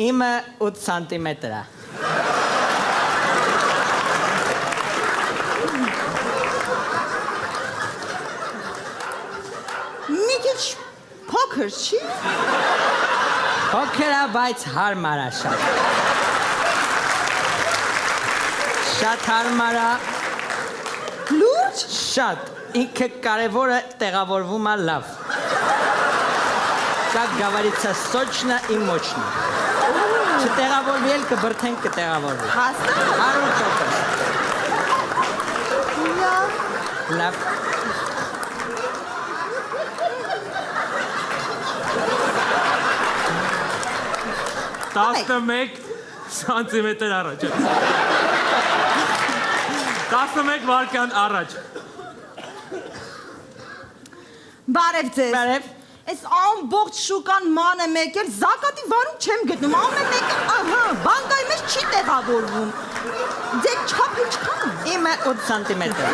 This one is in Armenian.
Իմը 8 սանտիմետր է։ Մի քիչ փոքր չի։ Փոքր է, բայց հարմար է շատ։ Շատ հարմար է։ Լուրջ։ Շատ։ Ինքը կարևորը տեղավորվում է լավ։ Как говорится, сочно и мощно։ Չտեղավորվի էլ կբրթենք կտեղավորվի։ Հաստատ։ 100%։ Լավ։ Տասնմեկ սանտիմետր առաջ։ 11 վայրկյան առաջ։ Բարև ձեզ։ Բարև։ Այս ամբողջ շուկան ման է մեկել, զակատի վարում չեմ գտնում, ամեն մեկը, ահա, բանկայի մեջ չի տեղավորվում։ Ձեր չափը ինչքան է։ Իմը 8 սանտիմետր։